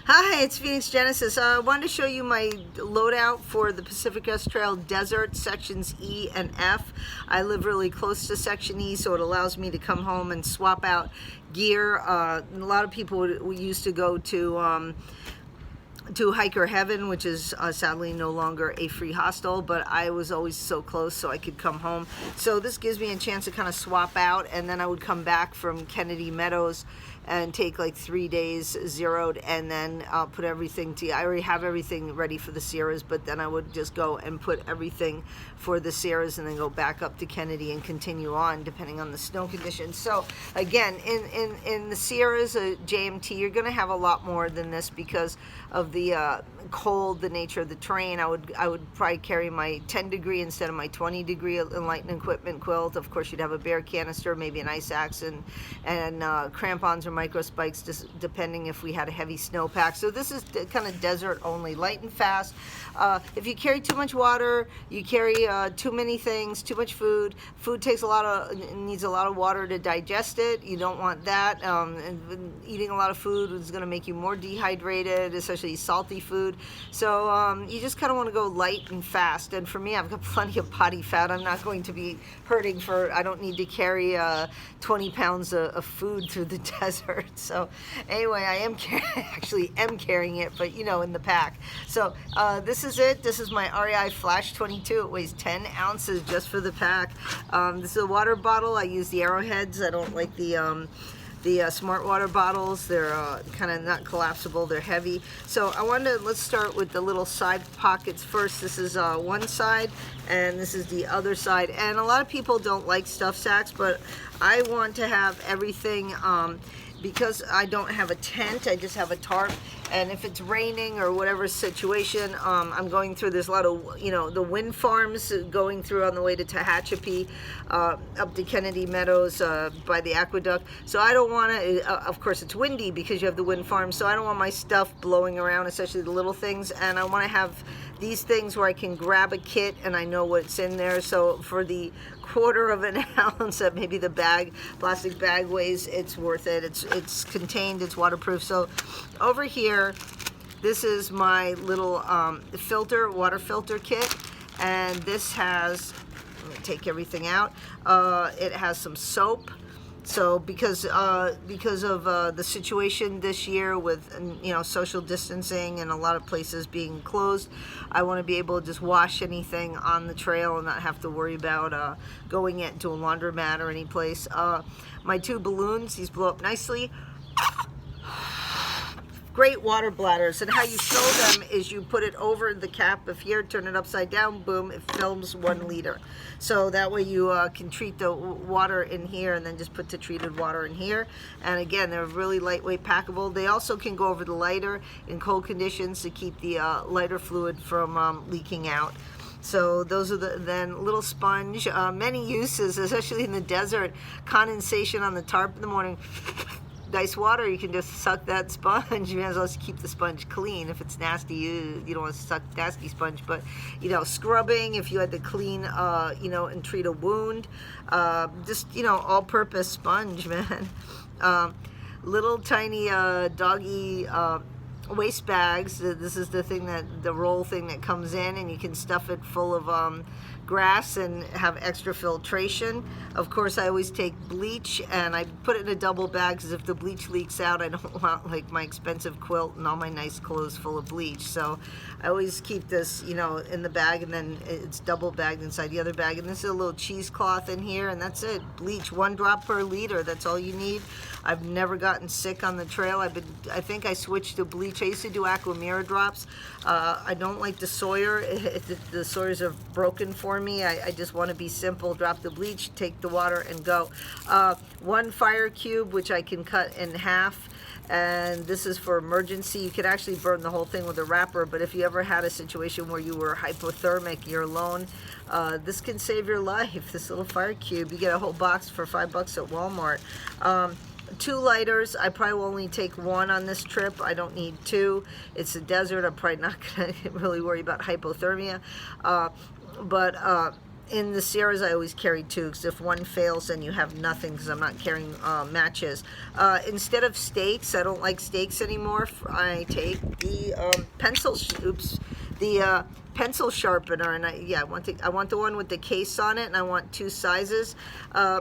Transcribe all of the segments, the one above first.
Hi, it's Phoenix Genesis. I wanted to show you my loadout for the Pacific Crest Trail Desert sections E and F. I live really close to section E, so it allows me to come home and swap out gear. A lot of people used to go to Hiker Heaven, which is sadly no longer a free hostel, but I was always so close so I could come home. So this gives me a chance to kind of swap out, and then I would come back from Kennedy Meadows and take like 3 days zeroed, and then put everything to, I already have everything ready for the Sierras, but then I would just go and put everything for the Sierras and then go back up to Kennedy and continue on depending on the snow conditions. So again, in the Sierras, JMT, you're going to have a lot more than this because of the cold, the nature of the terrain. I would probably carry my 10 degree instead of my 20 degree lighten equipment quilt. Of course, you'd have a bare canister, maybe an ice axe, and crampons or micro spikes, just depending if we had a heavy snowpack. So this is kind of desert only, light and fast. If you carry too much water, you carry too many things, too much food. Food takes needs a lot of water to digest it. You don't want that. And eating a lot of food is going to make you more dehydrated, especially salty food. So you just kind of want to go light and fast. And for me, I've got plenty of body fat. I'm not going to be hurting I don't need to carry 20 pounds of food through the desert. So anyway, I actually am carrying it, but you know, in the pack. So this is it. This is my REI Flash 22. It weighs 10 ounces just for the pack. This is a water bottle. I use the Arrowheads. I don't like the smart water bottles. They're kind of not collapsible, they're heavy. So let's start with the little side pockets first. This is one side and this is the other side. And a lot of people don't like stuff sacks, but I want to have everything, because I don't have a tent, I just have a tarp, and if it's raining or whatever situation, I'm going through, there's a lot of, the wind farms going through on the way to Tehachapi, up to Kennedy Meadows by the aqueduct. So I don't want to, of course it's windy because you have the wind farm, so I don't want my stuff blowing around, especially the little things, and I want to have these things where I can grab a kit and I know what's in there. So for the 1/4 of an ounce that maybe the plastic bag weighs, it's worth it. It's contained, it's waterproof. So over here, this is my little water filter kit, and this has, let me take everything out, it has some soap. So because of the situation this year with social distancing and a lot of places being closed, I want to be able to just wash anything on the trail and not have to worry about going into a laundromat or any place. My 2 balloons, these blow up nicely. Great water bladders, and how you fill them is you put it over the cap of here, turn it upside down, boom, it fills 1 liter. So that way you can treat the water in here and then just put the treated water in here. And again, they're really lightweight, packable. They also can go over the lighter in cold conditions to keep the lighter fluid from leaking out. So those are then little sponge, many uses, especially in the desert. Condensation on the tarp in the morning. Nice water, you can just suck that sponge. You may as well keep the sponge clean. If it's nasty, you don't want to suck nasty sponge, but scrubbing, if you had to clean and treat a wound, just all-purpose sponge, man. Little tiny doggy waste bags. This is the roll thing that comes in, and you can stuff it full of grass and have extra filtration. Of course, I always take bleach, and I put it in a double bag because if the bleach leaks out, I don't want like my expensive quilt and all my nice clothes full of bleach. So I always keep this in the bag, and then it's double bagged inside the other bag. And this is a little cheesecloth in here, and that's it. Bleach, 1 drop per liter, that's all you need. I've never gotten sick on the trail. I think I switched to bleach. I used to do Aquamira drops. I don't like the Sawyer. The Sawyers are broken for me. I just want to be simple. Drop the bleach, take the water, and go. 1 fire cube, which I can cut in half. And this is for emergency. You could actually burn the whole thing with a wrapper, but if you ever had a situation where you were hypothermic, you're alone, this can save your life. This little fire cube, you get a whole box for $5 at Walmart. 2 lighters. I probably will only take 1 on this trip. I don't need 2. It's a desert. I'm probably not going to really worry about hypothermia. But in the Sierras, I always carry two, because if one fails, then you have nothing, because I'm not carrying matches. Instead of stakes, I don't like stakes anymore. I take the pencil sharpener, and I want the one with the case on it, and I want two sizes.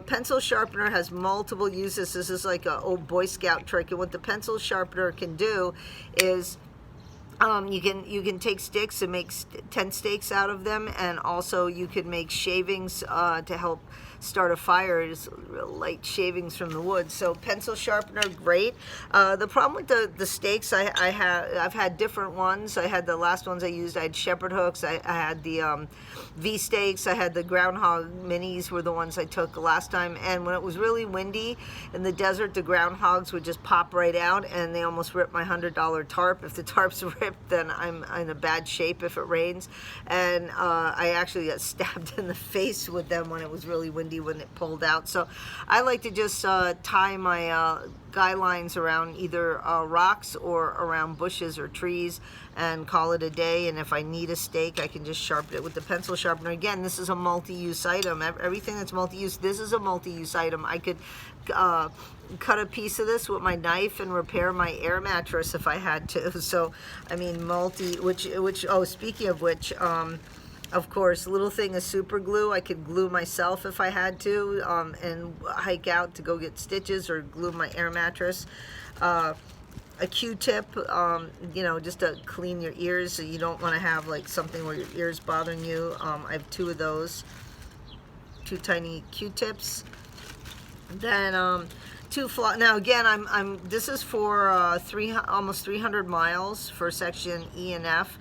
Pencil sharpener has multiple uses. This is like an old Boy Scout trick, and what the pencil sharpener can do is you can take sticks and make tent stakes out of them, and also you can make shavings to help start a fire. It's real light shavings from the wood. So pencil sharpener, great. The problem with the stakes, I've had different ones. I had the last ones I used, I had shepherd hooks, I had the V stakes, I had the groundhog minis were the ones I took last time, and when it was really windy in the desert, the groundhogs would just pop right out, and they almost ripped my $100 tarp. If the tarp's ripped, then I'm in a bad shape if it rains, and I actually got stabbed in the face with them when it was really windy when it pulled out. So I like to just tie my guy lines around either rocks or around bushes or trees and call it a day. And if I need a stake, I can just sharpen it with the pencil sharpener. Again, this is a multi-use item. Everything that's multi-use, this is a multi-use item. I could cut a piece of this with my knife and repair my air mattress if I had to. So I mean, speaking of which, of course, little thing of super glue. I could glue myself if I had to, and hike out to go get stitches or glue my air mattress. A Q-tip, you know, just to clean your ears, so you don't want to have like something where your ears bothering you. I have two of those, two tiny Q-tips. Then now again, this is for almost 300 miles for section E and F.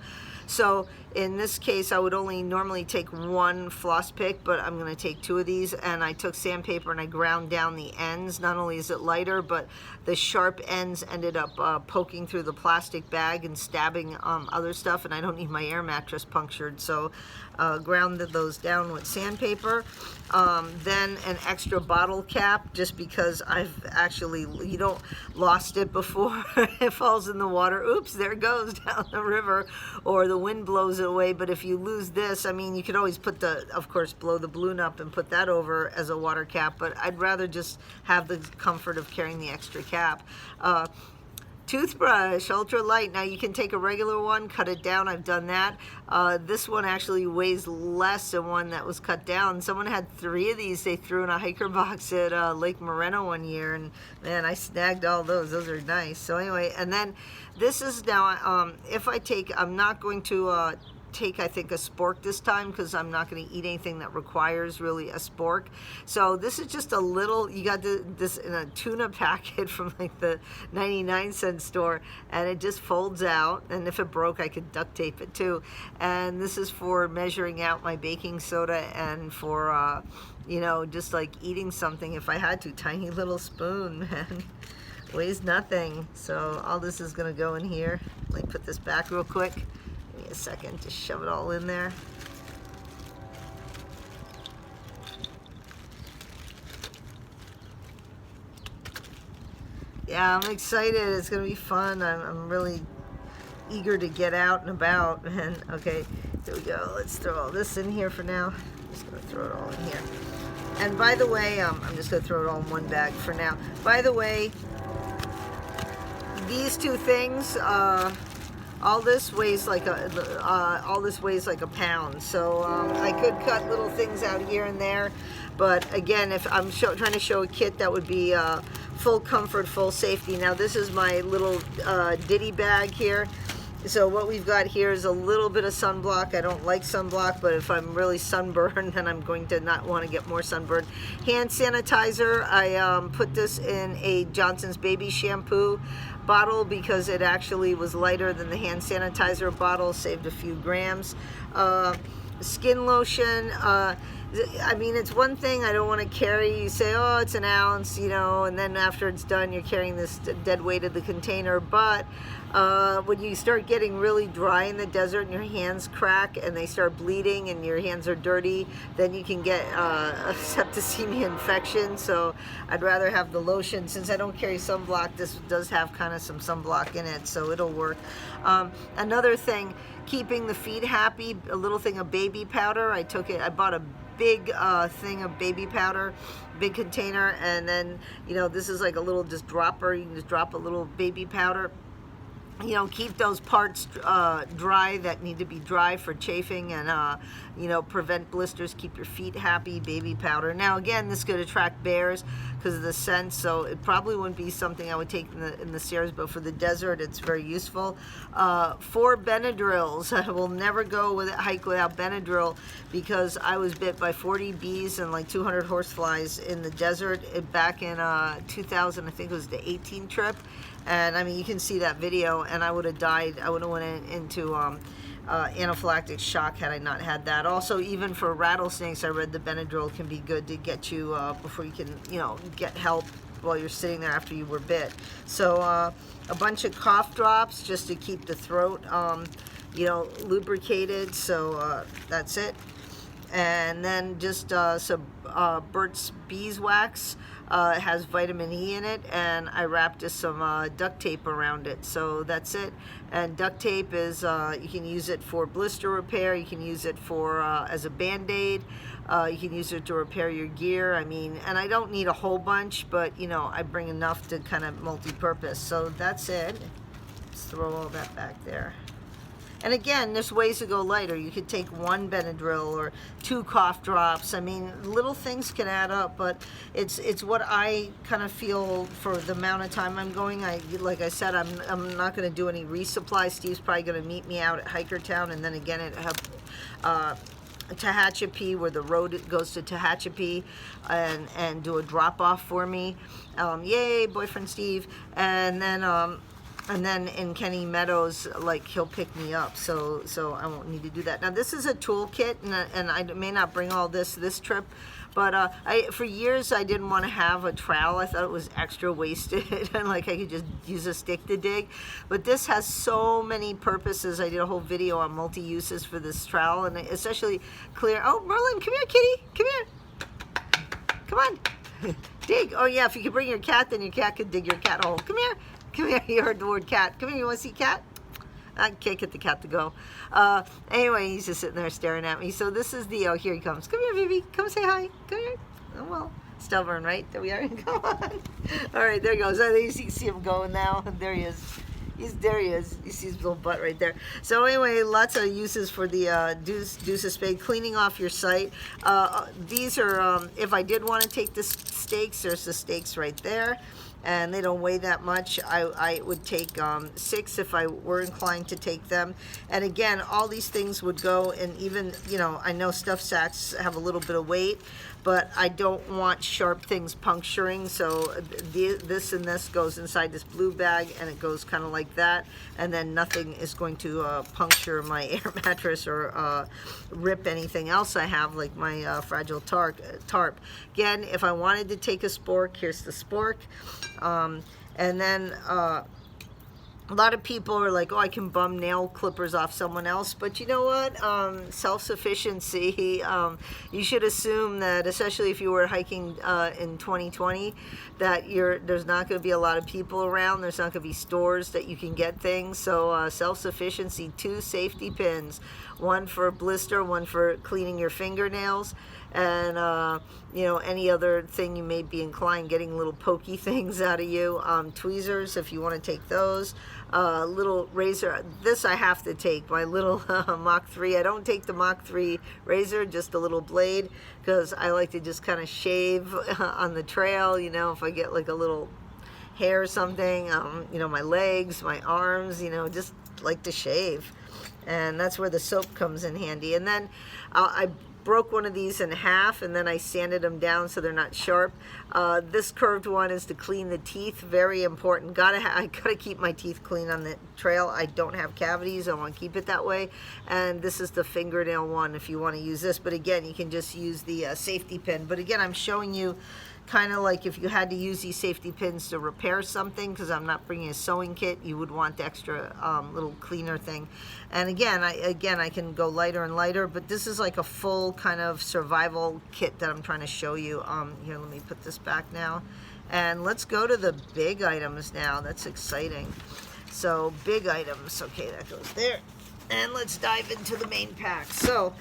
So in this case, I would only normally take one floss pick, but I'm going to take two of these, and I took sandpaper and I ground down the ends. Not only is it lighter, but the sharp ends ended up poking through the plastic bag and stabbing other stuff, and I don't need my air mattress punctured, so grounded those down with sandpaper. Then an extra bottle cap, just because I've actually, lost it before it falls in the water. Oops, there it goes down the river, or the wind blows it away. But if you lose this, I mean, you could always of course, blow the balloon up and put that over as a water cap, but I'd rather just have the comfort of carrying the extra cap. Toothbrush, Ultralight. Now you can take a regular one, cut it down. I've done that. This one actually weighs less than one that was cut down. Someone had 3 of these they threw in a hiker box at Lake Moreno one year, and man, I snagged all those. Those are nice. So anyway, and then this is now, if I take, I'm not going to take, I think, a spork this time, because I'm not going to eat anything that requires really a spork. So this is just a little, you got this in a tuna packet from like the 99-cent store, and it just folds out, and if it broke, I could duct tape it too. And this is for measuring out my baking soda, and for just like eating something if I had to. Tiny little spoon, man. Weighs nothing. So all this is going to go in here. Let me put this back real quick. Give me a second to shove it all in there. Yeah, I'm excited. It's going to be fun. I'm really eager to get out and about. And okay, here we go. Let's throw all this in here for now. I'm just going to throw it all in here. And by the way, I'm just going to throw it all in one bag for now. By the way, these two things, all this weighs like a pound. So I could cut little things out here and there, but again, if I'm trying to show a kit that would be full comfort, full safety. Now this is my little ditty bag here. So what we've got here is a little bit of sunblock. I don't like sunblock, but if I'm really sunburned, then I'm going to not want to get more sunburned. Hand sanitizer, I put this in a Johnson's Baby Shampoo bottle because it actually was lighter than the hand sanitizer bottle, saved a few grams. Skin lotion, I mean, it's one thing I don't want to carry. You say, oh, it's an ounce, and then after it's done, you're carrying this dead weight of the container. But when you start getting really dry in the desert and your hands crack and they start bleeding and your hands are dirty, then you can get a septicemia infection. So I'd rather have the lotion. Since I don't carry sunblock, this does have kind of some sunblock in it, so it'll work. Another thing, keeping the feet happy, a little thing of baby powder. I bought a big thing of baby powder, big container, and then, you know, this is like a little just dropper. You can just drop a little baby powder. You know, keep those parts dry that need to be dry for chafing, and you know, prevent blisters, keep your feet happy. Baby powder. Now again, this could attract bears because of the scent, so it probably wouldn't be something I would take in the Sierras, but for the desert it's very useful. 4 Benadryls. I will never go with a hike without Benadryl, because I was bit by 40 bees and like 200 horseflies in the desert back in 2000, I think it was the 18 trip. And I mean, you can see that video, and I would have died. I would have went into anaphylactic shock had I not had that. Also, even for rattlesnakes, I read the Benadryl can be good to get you before you can, you know, get help while you're sitting there after you were bit. So a bunch of cough drops just to keep the throat, you know, lubricated. So that's it. And then just some Burt's Beeswax. It has vitamin E in it, and I wrapped just some duct tape around it. So that's it. And duct tape is, you can use it for blister repair, you can use it for as a band-aid, you can use it to repair your gear. I mean, and I don't need a whole bunch, but you know, I bring enough to kind of multi-purpose. So that's it. Let's throw all that back there. And again, there's ways to go lighter. You could take 1 Benadryl or 2 cough drops. I mean, little things can add up, but it's what I kind of feel for the amount of time I'm going. Like I said, I'm not going to do any resupply. Steve's probably going to meet me out at Hikertown, and then again at Tehachapi, where the road goes to Tehachapi, and do a drop off for me. Yay, boyfriend Steve. And then in Kenny Meadows, like, he'll pick me up, so I won't need to do that. Now this is a toolkit, and I may not bring all this trip, but for years I didn't want to have a trowel. I thought it was extra wasted, and like I could just use a stick to dig. But this has so many purposes. I did a whole video on multi-uses for this trowel, and especially clear. Oh, Merlin, come here, kitty, come here, come on, dig. Oh yeah, if you could bring your cat, then your cat could dig your cat hole. Come here. Come here, you heard the word cat. Come here, you want to see cat? I can't get the cat to go. Anyway, he's just sitting there staring at me. So this is the, oh, here he comes. Come here, baby. Come say hi. Come here. Oh, well, stubborn, right? There we are. Come on. All right, there he goes. I think you can see him going now. There he is. There he is. You see his little butt right there. So anyway, lots of uses for the Deuce of Spade. Cleaning off your site. These are, if I did want to take the stakes, there's the stakes right there. And they don't weigh that much. I would take 6 if I were inclined to take them. And again, all these things would go, and even, you know, I know stuff sacks have a little bit of weight, but I don't want sharp things puncturing, so this and this goes inside this blue bag, and it goes kind of like that, and then nothing is going to puncture my air mattress or rip anything else I have, like my fragile tarp. Again, if I wanted to take a spork, here's the spork. And then a lot of people are like, oh, I can bum nail clippers off someone else, but you know what, self-sufficiency, you should assume that, especially if you were hiking in 2020, that there's not going to be a lot of people around, there's not going to be stores that you can get things. So self-sufficiency, 2 safety pins, 1 for a blister, 1 for cleaning your fingernails, and you know, any other thing you may be inclined, getting little pokey things out of you. Tweezers, if you want to take those. Little razor, this I have to take, my little Mach 3. I don't take the Mach 3 razor, just a little blade, because I like to just kind of shave on the trail, you know, if I get like a little hair or something, you know, my legs, my arms, you know, just like to shave. And that's where the soap comes in handy. And then I broke one of these in half, and then I sanded them down so they're not sharp. This curved one is to clean the teeth, very important. I gotta keep my teeth clean on the trail. I don't have cavities, I want to keep it that way. And this is the fingernail one if you want to use this, but again, you can just use the safety pin. But again, I'm showing you kind of like if you had to use these safety pins to repair something, because I'm not bringing a sewing kit, you would want the extra little cleaner thing. And again, I can go lighter and lighter, but this is like a full kind of survival kit that I'm trying to show you. Here, let me put this back now. And let's go to the big items now. That's exciting. So big items, okay, that goes there. And let's dive into the main pack. So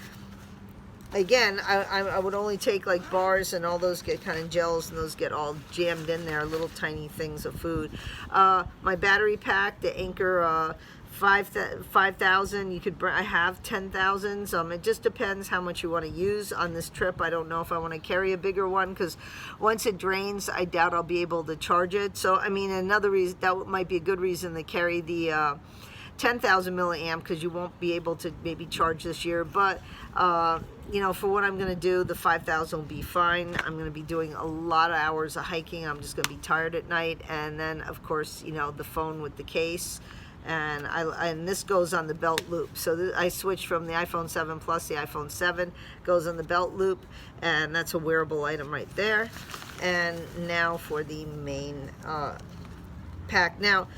again, I would only take like bars, and all those get kind of gels, and those get all jammed in there, little tiny things of food. My battery pack, the Anchor 5,000. You could I have 10,000s. It just depends how much you want to use on this trip. I don't know if I want to carry a bigger one, because once it drains, I doubt I'll be able to charge it. So I mean, another reason, that might be a good reason to carry the 10,000 milliamp, because you won't be able to maybe charge this year. But you know, for what I'm going to do, the 5,000 will be fine. I'm going to be doing a lot of hours of hiking. I'm just going to be tired at night. And then of course, you know, the phone with the case, and this goes on the belt loop. So I switched from the iPhone 7 Plus. The iPhone 7 goes on the belt loop, and that's a wearable item right there. And now for the main pack. Now,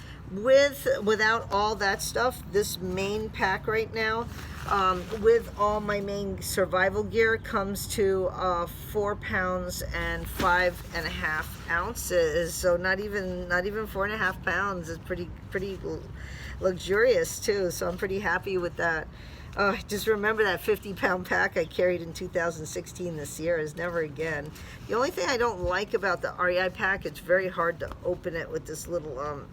without all that stuff, this main pack right now, with all my main survival gear, comes to 4 pounds and 5.5 ounces. So not even 4.5 pounds. Is pretty luxurious too. So I'm pretty happy with that. Just remember that 50-pound pack I carried in 2016 this year is never again. The only thing I don't like about the REI pack, it's very hard to open it with this little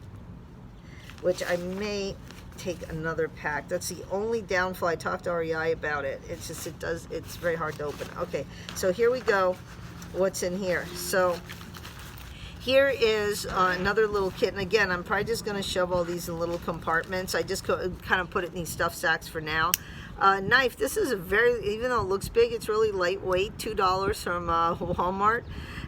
which I may take another pack. That's the only downfall. I talked to REI about it. It's just, it's very hard to open. Okay, so here we go. What's in here? So here is another little kit. And again, I'm probably just going to shove all these in little compartments. I just kind of put it in these stuff sacks for now. Knife. This is a very, even though it looks big, it's really lightweight. $2 from Walmart.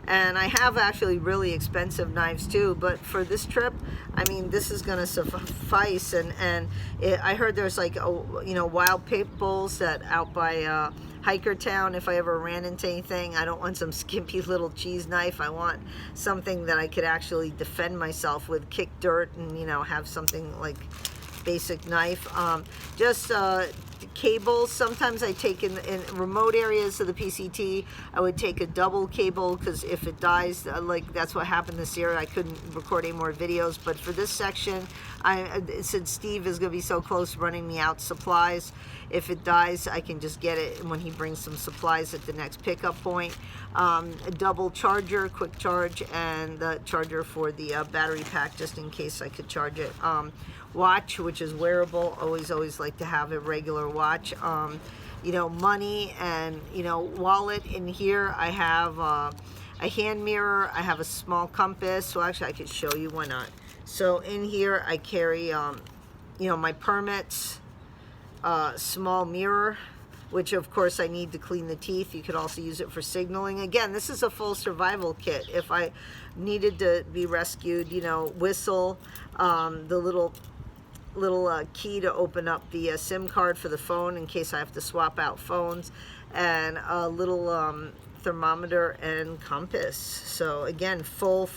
And I have actually really expensive knives too, but for this trip, I mean, this is going to suffice. And I heard there's like, you know, wild pit bulls that out by Hiker Town. If I ever ran into anything, I don't want some skimpy little cheese knife. I want something that I could actually defend myself with, kick dirt, and, you know, have something like basic knife. Just cables. Sometimes I take in remote areas of the PCT, I would take a double cable, because if it dies, like that's what happened this year, I couldn't record any more videos. But for this section, since Steve is going to be so close running me out supplies, if it dies, I can just get it when he brings some supplies at the next pickup point. A double charger, quick charge, and the charger for the battery pack, just in case I could charge it. Watch, which is wearable. Always like to have a regular watch. You know, money, and, you know, wallet. In here I have a hand mirror. I have a small compass. So actually I could show you, why not? So in here I carry you know, my permits, small mirror, which of course I need to clean the teeth. You could also use it for signaling. Again, this is a full survival kit. If I needed to be rescued, you know, whistle, the little key to open up the SIM card for the phone in case I have to swap out phones, and a little thermometer and compass. So again, full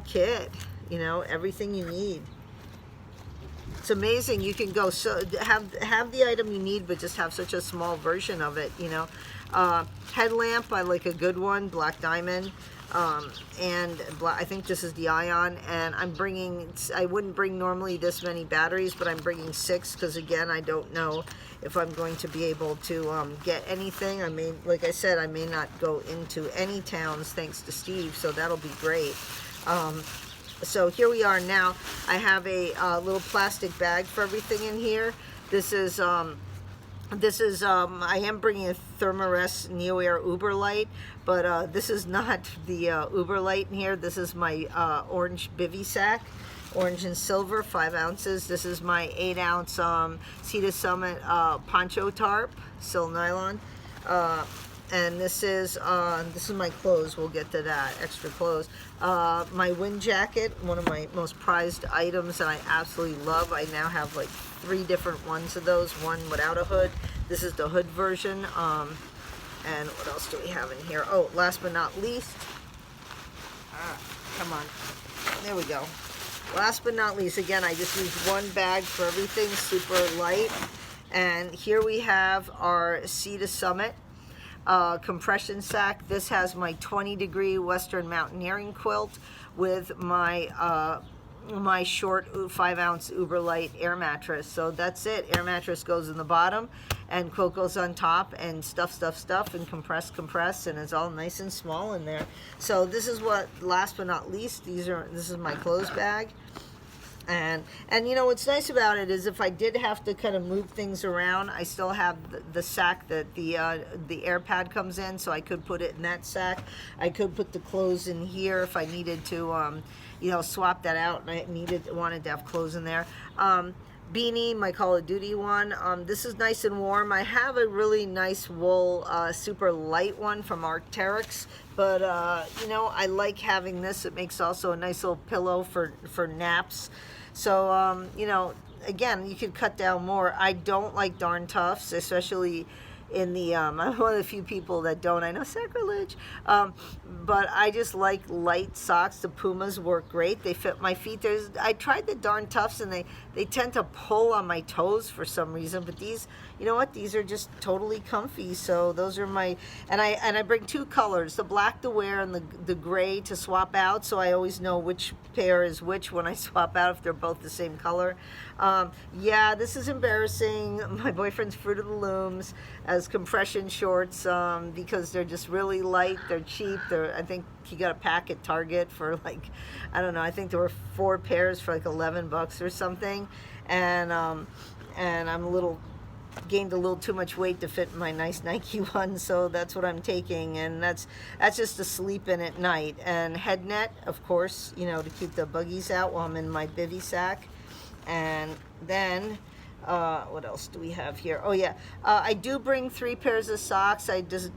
kit, you know, everything you need. It's amazing. You can go so have the item you need, but just have such a small version of it, you know. Headlamp, I like a good one, black diamond. And I think this is the Ion, and I'm bringing, I wouldn't bring normally this many batteries, but I'm bringing 6, because again, I don't know if I'm going to be able to get anything. I may, like I said, I may not go into any towns thanks to Steve, so that'll be great. So here we are now. I have a little plastic bag for everything in here. This is I am bringing a Thermarest Neo Air Ultralight, but this is not the Ultralight in here. This is my orange bivy sack, orange and silver, 5 ounces. This is my 8-ounce Sea to Summit poncho tarp, SUL nylon. And this is my clothes. We'll get to that, extra clothes. My wind jacket, one of my most prized items that I absolutely love. I now have like 3 different ones of those, one without a hood. This is the hood version. And what else do we have in here? Oh, last but not least, come on, there we go. Last but not least, again, I just used one bag for everything, super light. And here we have our Sea to Summit compression sack. This has my 20-degree Western mountaineering quilt with my my short 5-ounce Ultralight air mattress. So that's it. Air mattress goes in the bottom and quilt goes on top, and stuff, and compress, and it's all nice and small in there. So this is what, last but not least, this is my clothes bag. And you know what's nice about it is if I did have to kind of move things around, I still have the sack that the air pad comes in, so I could put it in that sack. I could put the clothes in here if I needed to, you know, swap that out and I wanted to have clothes in there. Beanie, my Call of Duty one. This is nice and warm. I have a really nice wool, super light one from Arc'teryx, but you know, I like having this. It makes also a nice little pillow for naps. So you know, again, you could cut down more. I don't like darn toughs, especially in the I'm one of the few people that don't. I know, sacrilege, but I just like light socks. The Pumas work great. They fit my feet. I tried the darn toughs and they tend to pull on my toes for some reason, but these, you know what, these are just totally comfy. So those are my, and I bring two colors, the black to wear and the gray to swap out, so I always know which pair is which when I swap out if they're both the same color. Yeah, this is embarrassing. My boyfriend's Fruit of the Looms as compression shorts, because they're just really light, they're cheap. I think he got a pack at Target for like, I don't know, I think there were 4 pairs for like 11 bucks or something. And I'm gained a little too much weight to fit in my nice Nike one, so that's what I'm taking, and that's just to sleep in at night. And head net, of course, you know, to keep the buggies out while I'm in my bivy sack. And then what else do we have here? Oh yeah, I do bring 3 pairs of socks. I just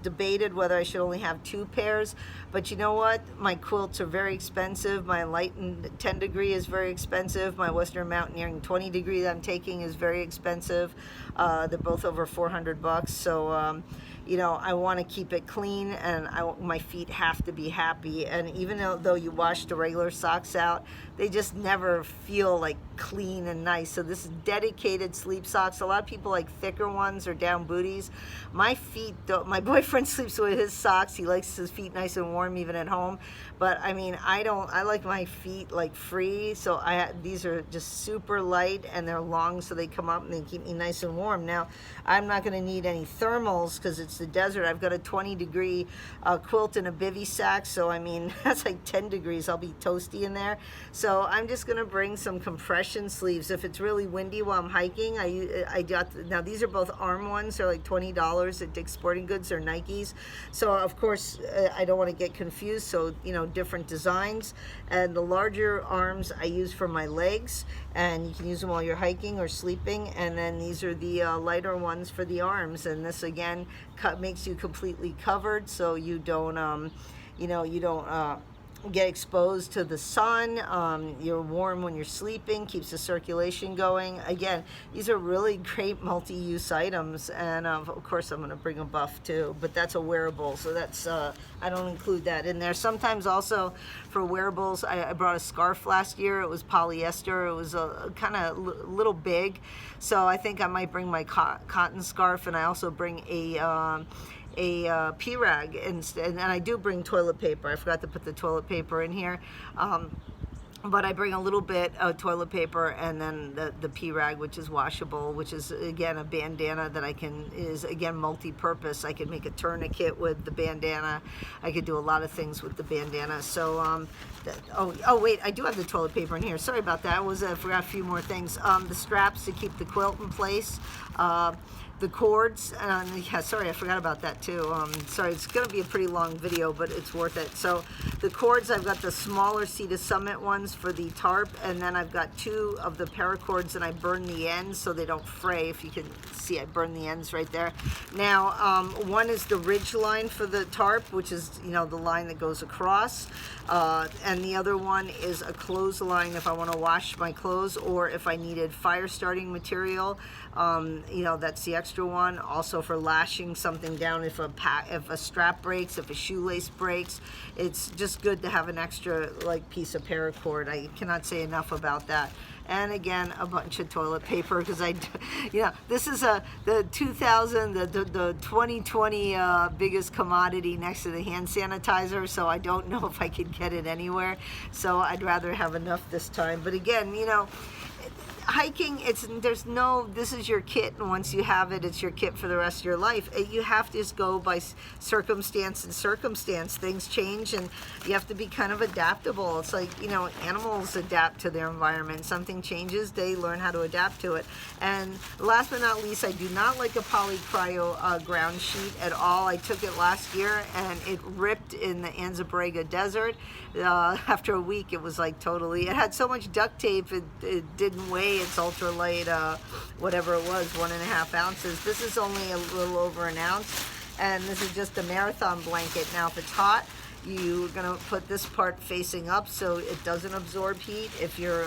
debated whether I should only have 2 pairs, but you know what, my quilts are very expensive. My lighten 10 degree is very expensive. My Western Mountaineering 20 degree that I'm taking is very expensive. They're both over 400 bucks. So you know, I want to keep it clean, and my feet have to be happy. And even though you wash the regular socks out, they just never feel like clean and nice. So this is dedicated sleep socks. A lot of people like thicker ones or down booties. My feet don't. My boyfriend sleeps with his socks. He likes his feet nice and warm even at home. But I mean, I don't. I like my feet like free. So these are just super light, and they're long, so they come up and they keep me nice and warm. Now, I'm not going to need any thermals because it's the desert. I've got a 20 degree quilt and a bivy sack, so I mean, that's like 10 degrees. I'll be toasty in there. So I'm just going to bring some compression sleeves. If it's really windy while I'm hiking, I got, now these are both arm ones. They're like $20 at Dick's Sporting Goods or Nikes. So of course, I don't want to get confused. So, you know, different designs. And the larger arms I use for my legs, and you can use them while you're hiking or sleeping. And then these are the lighter ones for the arms. And this again makes you completely covered, so you don't, you know, you don't get exposed to the sun. You're warm when you're sleeping, keeps the circulation going. Again, these are really great multi-use items, and of course I'm going to bring a buff too, but that's a wearable, so that's I don't include that in there. Sometimes also for wearables, I brought a scarf last year. It was polyester. It was a kind of little big, so I think I might bring my cotton scarf, and I also bring a P-rag, and I do bring toilet paper. I forgot to put the toilet paper in here, but I bring a little bit of toilet paper, and then the P-rag, which is washable, which is again a bandana that is again multi-purpose. I could make a tourniquet with the bandana. I could do a lot of things with the bandana. So oh wait, I do have the toilet paper in here. Sorry about that. I forgot a few more things. The straps to keep the quilt in place. The cords, yeah, sorry, I forgot about that too. Sorry, it's going to be a pretty long video, but it's worth it. So the cords, I've got the smaller Sea to Summit ones for the tarp, and then I've got 2 of the paracords, and I burn the ends so they don't fray. If you can see, I burn the ends right there. Now, one is the ridge line for the tarp, which is, you know, the line that goes across, and the other one is a clothesline if I want to wash my clothes, or if I needed fire starting material. You know, that's the extra extra one, also for lashing something down if a strap breaks, if a shoelace breaks. It's just good to have an extra like piece of paracord. I cannot say enough about that. And again, a bunch of toilet paper, because this is the 2020 biggest commodity next to the hand sanitizer, so I don't know if I could get it anywhere, so I'd rather have enough this time. But again, hiking, this is your kit, and once you have it, it's your kit for the rest of your life. You have to just go by circumstance and circumstance. Things change, and you have to be kind of adaptable. It's like, animals adapt to their environment. Something changes, they learn how to adapt to it. And last but not least, I do not like a polycryo ground sheet at all. I took it last year, and it ripped in the Anza-Borrega Desert. After a week, it was like totally, it had so much duct tape, it didn't weigh. It's ultralight, whatever it was, 1.5 ounces. This is only a little over an ounce, and this is just a marathon blanket. Now, if it's hot, you're gonna put this part facing up so it doesn't absorb heat. If you're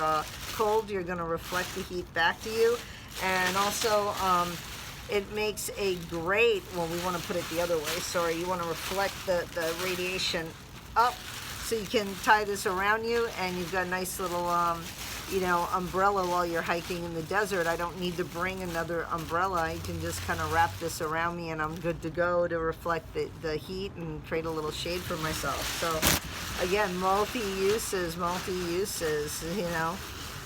cold, you're gonna reflect the heat back to you. And also, it makes a great, well, we want to put it the other way, sorry, you want to reflect the radiation up, so you can tie this around you, and you've got a nice little umbrella while you're hiking in the desert. I don't need to bring another umbrella. I can just kind of wrap this around me, and I'm good to go to reflect the heat and create a little shade for myself. So again, multi-uses.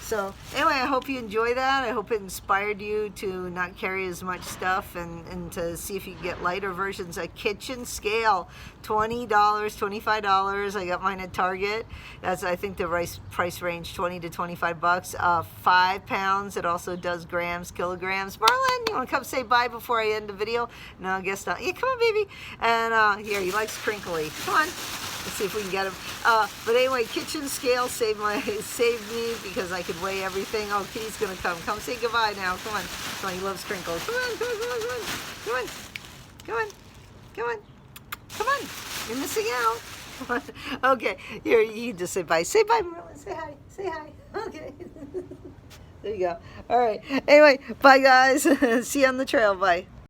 So anyway, I hope you enjoy that. I hope it inspired you to not carry as much stuff, and to see if you can get lighter versions. A kitchen scale, $20, $25. I got mine at Target. That's, I think, the price range, 20 to 25 bucks. 5 pounds. It also does grams, kilograms. Marlon, you want to come say bye before I end the video? No, I guess not. Yeah, come on, baby. And here, he likes crinkly. Come on. Let's see if we can get him. But anyway, kitchen scale saved me, because I could weigh everything. Oh, Kitty's gonna come. Come say goodbye now. Come on. Come on, he loves crinkles. Come on, come on, come on, come on. Come on. Come on. Come on. You're missing out. Come on. Okay, here, you just say bye. Say bye, Marlon. Say hi. Say hi. Okay. There you go. All right. Anyway, bye, guys. See you on the trail. Bye.